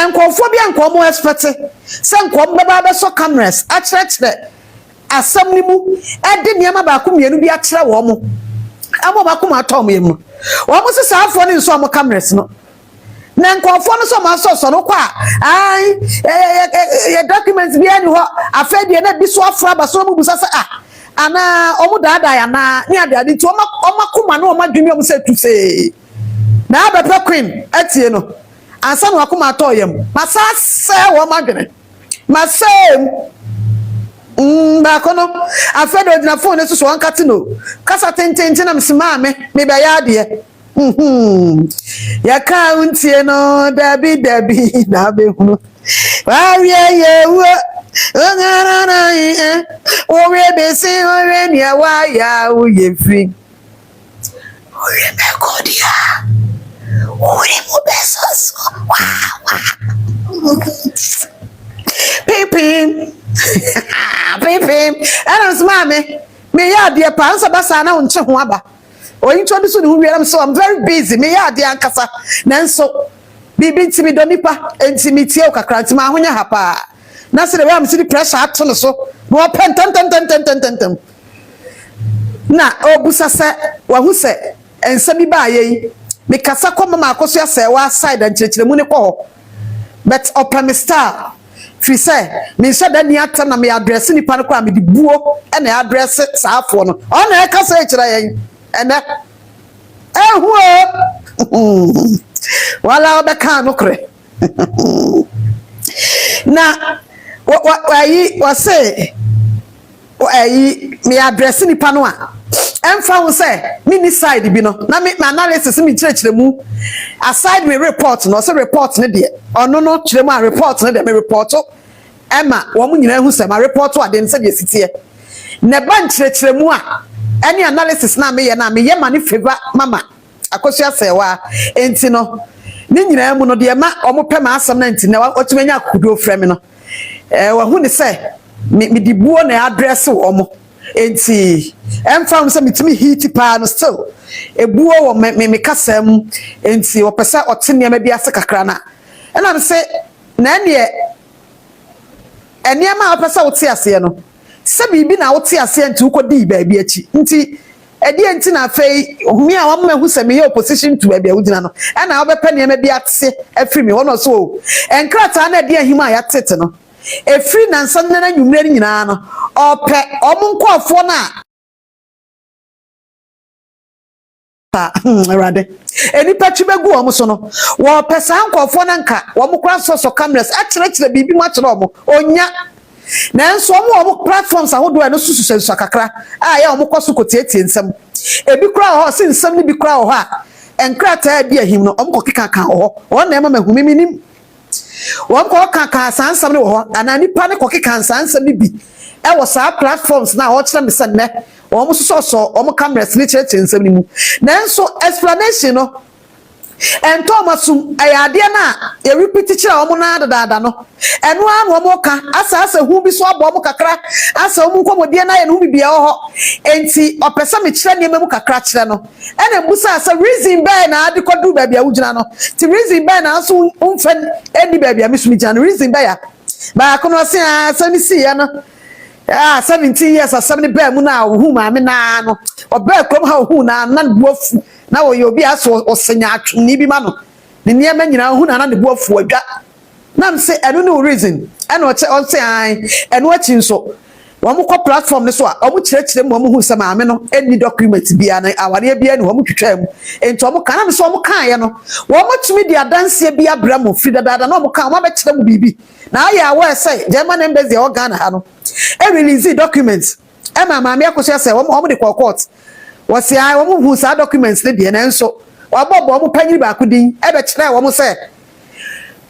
enkofo bi anko mo expect se nko beba be so cameras akyere asam ni mu ede niam ba ko mienu bi akyere wo mo amo ba ko ma tom yem no wo mo se saafo ni so mo cameras no na nkofo no so ma so no kwa ye documents bi ani ho afedie na bi so afra ba so mo busa se ana omu dada ya na ni ade ti omakuma na omadwumi omu se tu se na abepe queen atie no ansa no akuma atoyem masa se wo madwene masem ba kono afedo dina phone so wankati no kasa tententi na msima me be ya ade ya ka untie no dabi na be hunu wa ye wo ore be se ore ni awa ya uye free ore me kodia ore mo besos pipim ana nsma me ya de pa nso basa na unche ho aba o introduce ni hu wiram so I'm very busy me ya de ankasa na nso bibi ntimi do nipa entimitio kakra ntima ahonya hapa na se we am see the pressure ato no so no pen tem na obusa se wa hu se ensa bi ba ye me kasa ko mama akoso A.Serwaa side ankyerkyeremu ne ko but opamistar fi se me nsa da ni ata na me address ni pa no kwa me di buo e na address saafo no o na e kasa e kira yen ene wala obeka no kre na wa say me address ni pa no a emfa wo say mini side bi no na me analysis me kire mu aside me report no so report ne de ono no kire mu a report ne de me report ema wo mu nyina hu say ma report ade nse de sitie ne ba kire mu a any analysis na me ye ma ne favor mama Abusuapani enti no ni nyina mu no de ma omo pe ma asam na enti na otumenya kudo frame no wa hu ne say me di buo na address omo enti emfam se mitimi heat pa no still ebuo wo me kasam enti opesa otene ma bi ase kakra na na me se na ene ma opesa wote ase no se bibi na wote ase enti ukodi baabi achi enti edi enti na fei mi a wamma hu se me ye opposition to baabi awudina no na obepa ne ma bi ate afri me wono so enkrata na edi ahima ya tete no efri na nsanna na nwumre nyina no ope omunkofo na rade eni patwibegu omo so no wo pesa nkofo na nka wo mukra so cameras akire bibi mu akire omo onya na enso omo platforms ahodo eno susu kakra ya omo kwaso kotieti nsam ebi kura ho se nsam ni bi kura ho a enkrata bi ahim no omo kokika kan ho na ema mahumi minim won ko kaka sansam ne wo ana nipa ne kokika sansam ne bi e wo sa platforms na ho kire me se ne won so omo cameras ni kire nsam ne mu na enso explanation no ento masum ayade na e repeat kire omo na dada no eno anu omo ka asa hu bi so abo omo kakra asa omo nkomodie na ye no bibia ho enti opesa me kire ne memu kakra kire no ena mbusa asa reason by na ade kodu ba bia wugina no ti reason by na so umfen eni ba bia misumi jana reason by ya ba kono se asa ni si ya no 17 years asem ni ba mu na hu ma me na no oba krom ha hu na buafu na wo yobi aso osenya atwini bi ma no ne niema nyina hu na buafu adwa na mse eno no reason eno on say eno achi nso wo mo ko platform ne so a wo mo kire mo hu se ma me no eni document bia na aware bia ne wo mo twetwa mu enti wo mo kana me so wo mo kan ye no wo mo tumi dia danse bia bra mo fi dada na wo mo kan wo be kire mo bibi na aya wo say German embassy o Ghana ha no e release documents e ma me akoso say wo mo de court wo say wo mo hu sa documents ne de na nso wo bobo wo mo panyiri ba akudin e be kire wo mo say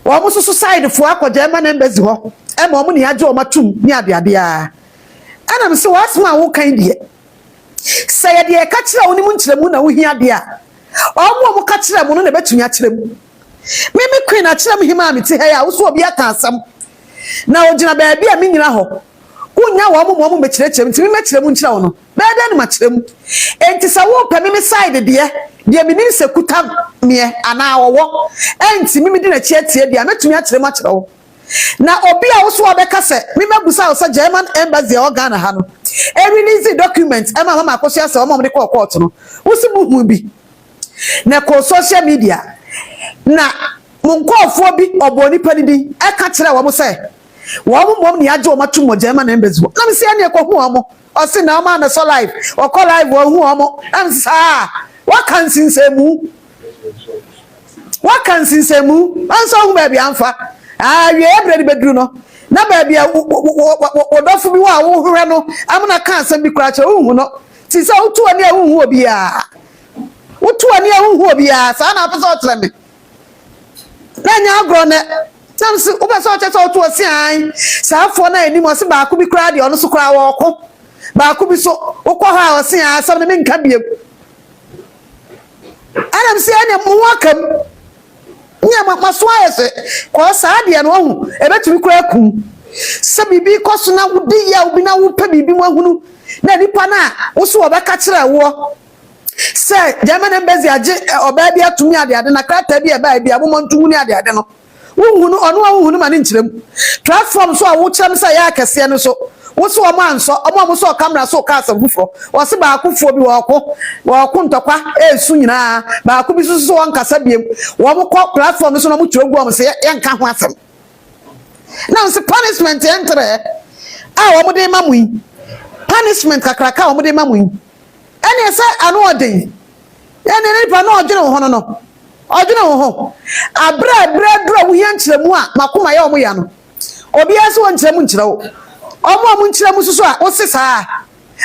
wo mo so side fo akọ German embassy ho e ma wo ne age wo matum ni ade a ana me say wasma wo kan de say de ka kire wo ni mu nkiremu na wo hia de a mo ka kire mu no na betumi a kire mu me queen a kire mu hima me ti he ya wo so obi aka asam na ogina ba bia me nyina ho unya wo mo me kire nti me kire mu nkira wo no be da ma kire mu enti sa wo pa me side de me ni se kuta me ana wo enti me di na tie de metumi a kire mu akire wo na obi a wo so obeka se me mabusa wo se German embassy o Ghana ha no e release document e mama akoso ase o mo de court no wo si mu hu bi na ko social media na munkofo bi oboni panidi e ka kire wo mo se wo mo ni age o matum mo German embassy na me se ane ko hu o mo o se na o ma na so live o call live wo hu o mo na me se what can sinsemu anso hu ba bi amfa we everybody bedru no na ba bia wodofo bi wa wo hwere no amna ka asem bi kura che hu no ti se otu ani hu obi a sa na pese otre me na nya agro ne tamsi wo pese oche se otu osi an sa afo na ani mo se ba ku bi kura de ono so kura wo ko ba ku bi so ukọ ha osi an asem ne me nka biem anam se ani mo wakam nya maso ayese ko saade no hu ebetumi kura kum se bibi koso na wudi ya obi na wo pa bibi mu ahunu na nipa na wo so obeka kire wo se German embassy age oba bia tumi ade na krata bia ba bia bo montu ni ade no wo hunu ono wo hunu ma ne nkirem platform so a wo kyerem se ya akese no so wo so o ma nso o mo so camera so ka asa gufo wo se ba akufo bi wo ko ntokwa esu nyina ba akubi so wankasa biem wo mo ko platform so no mo twegu o mo se yanka ho asem na se punishment entre wo mo de mamu punishment kakraka wo mo de mamu ene se anu odin ene ne pa no odwene ho no odwene ho abra dro wo hia nkyeremu a makoma ya wo mo ya no obi aso wo nkyeremu nkyeremu omo nkiremu susu a wo sesa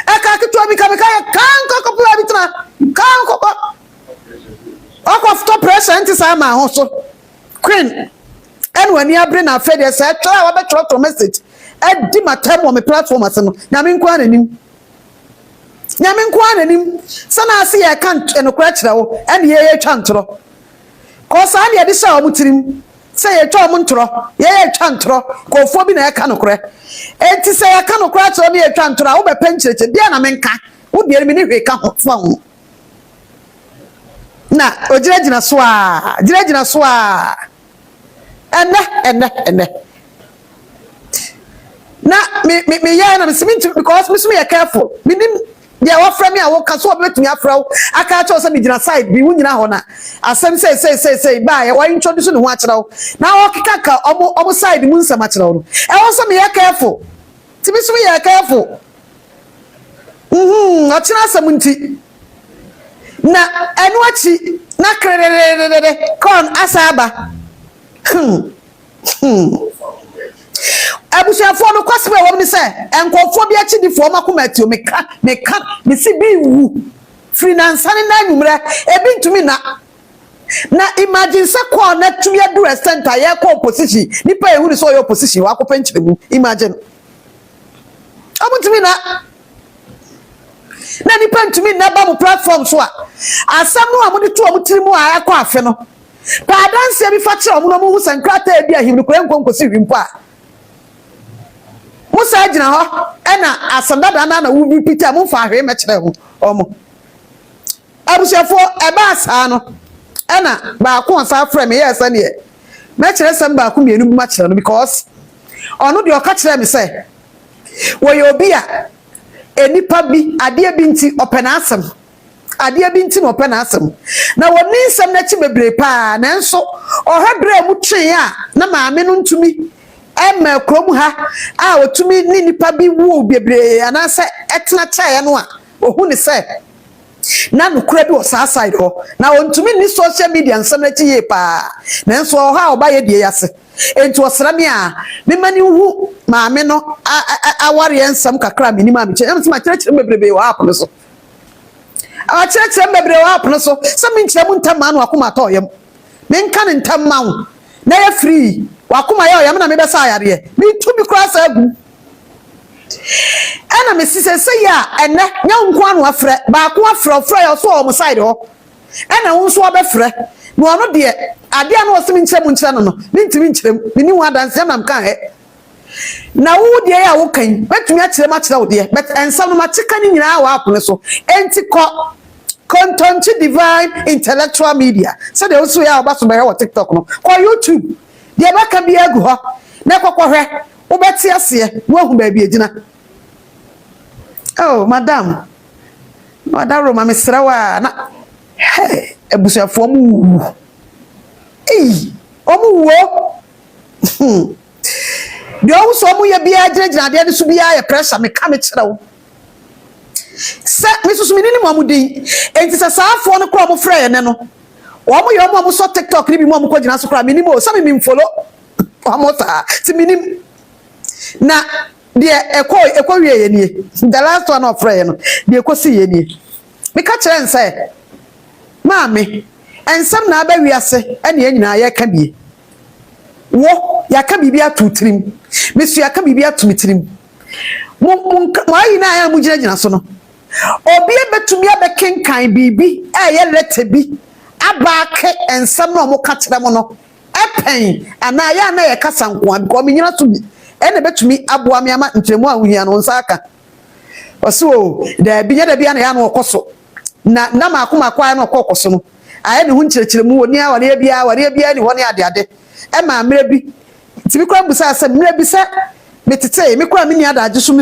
eka kitwa bi ka kan kokko bi tena kan kokko akọ stop pressure nti sa ma ho so queen en wani abre na fe de say twa wa be tro message e di matam on me platform ase no nyame nko ananim sana ase ye kan enokra kire wo en ye twa ntro ko sa na ye de sha o mutirim say ye twa o ntro ye twa ntro ko fo bi na ye kan nokra enti say ye kan nokra kire na ye twa ntro a wo be penchireke bia na menka wo de mi ni hwe ka ho fa ho na ojiragina so a enne na me ya na me because me ya careful me nim dia wa fra me a wo ka so obetumi afra wo aka cha so me gina side bi wunyina ho na asem say ba ya wa introduce no ho a kira wo na wo kaka omo side mu nsama kira wo e wo so me ya careful ti me so me ya careful a kira asem nti na enu achi na krerererere kon asaba abusuafo no kwasebe wo mi se enkofo bi achi di fo makomatio meka me si bi wu finance na nwumre ebi ntumi na imagine se ko na tumi adure center ye ko opposition nipa ehuri so yo opposition wa ko penchiremu imagine abutumi na nipa ntumi na ba mu platform so a asam no amudi to amutirimu a akọ afe no pa danse bi fa kire omo no mu sankrata bi ahimni kure nkonkosi hwimpo a musa gina ho ena asandada na wu bi pita mu fa hwe me kire ho omo abusuafo eba asa no ena ba ko asa frame ye asa ne me kire sam ba ko mienu bi ma kire no because ono de o ka kire me say wo ye obi a enipa bi ade bi nti openasem na woni nsem na chi bebre pa na nso ohadre mu twen a na maame no ntumi ema krom ha a otumi ni nipa bi wu bebre anase etena chae no a ohu ni se na nukura bi o sa side ho na ontumi ni social media nsem na chi ye pa na nso ha oba ye die yase enti osra me a me mani hu maame no aware ensam kakra me ni ma me che em ma kire bebrebe wa apono so a kire bebrebe wa apono so se me nkire mu ntam anu akoma to yem me nka ne ntam ma wo na ye free wakoma ye oyam na me be sa yare me tu bi kra sa agu ana me sise se ya enne nya nko anu afre ba ko afre yo so o mo side ho ana wo so obefre no ono de ade anu osimi nkire mu nkire no me ntimi nkire me ni wa danse na mka he na wo de ya wo kan betumi a kire ma kire wo de but ensam no ma chika ni nyina wa apone so enti ko content divine intellectual media so de so ya obaso be wo TikTok no ko YouTube de ba ka bi agu ho na kokkohwe wo beti ase wo hu ba bi agina oh madam Roma mesrawa na hey ebusuafo mu omu wo de o so mu ye bia gyina de so bia ye pressure me ka me kirewo se me susu minini mo amudi enti se saafo no kro mo frɛ ne no wo mo ye mo so TikTok ni bi mo ko gyina so kra minimo o se me follow o mo ta ti minim na de ekɔ wie ye nie the last one of frɛ no de ekɔ si ye nie me ka kyerɛ nse maame ensam na aba wiase ene nyina ye ka bie wo ya ka bibia tutrim mesu ya ka bibia tumitrim mo ayi na ya mu gyina so no obi ebetumi abekenkan bibi eye lete bi abake ensam na mo ka kyerɛ mo no epen ana ya na ye kasa nko an ko me nyina so bi ene betumi aboa me ama nkyeremu ahuhia no nsa aka oso da binya da bia na ya no okoso na makoma na okoso no aye ne hu nkyeremu woni aware bia ni woni ade ema mre bi tibi kwa busa asem mre bi se metete me kwa me ni adaje so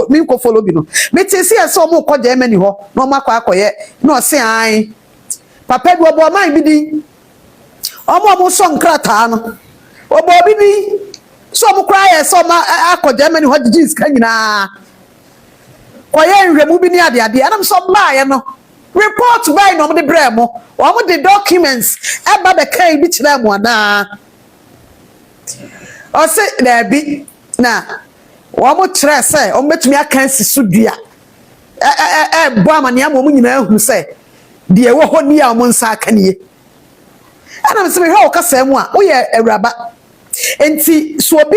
me ko follow bi no metesi ase o mo ko je mani ho na o makwa akoye na o se an papa bi obo man bi di o mo so nkrata no obo bi di so mo kwa ye so ma akoje mani ho jiji ska nyina koye nhwemu bi ni ade anam so ba ye no report by no mo de bremo o mo de documents eba be kai bi kire mo na o se na bi na wo mo kire se o metumi aka sisudua boama ne amom nyina hu se de ewo honi a mo nsa aka nie ana me se me hwe o kasa mu a wo ye awuraba enti so obi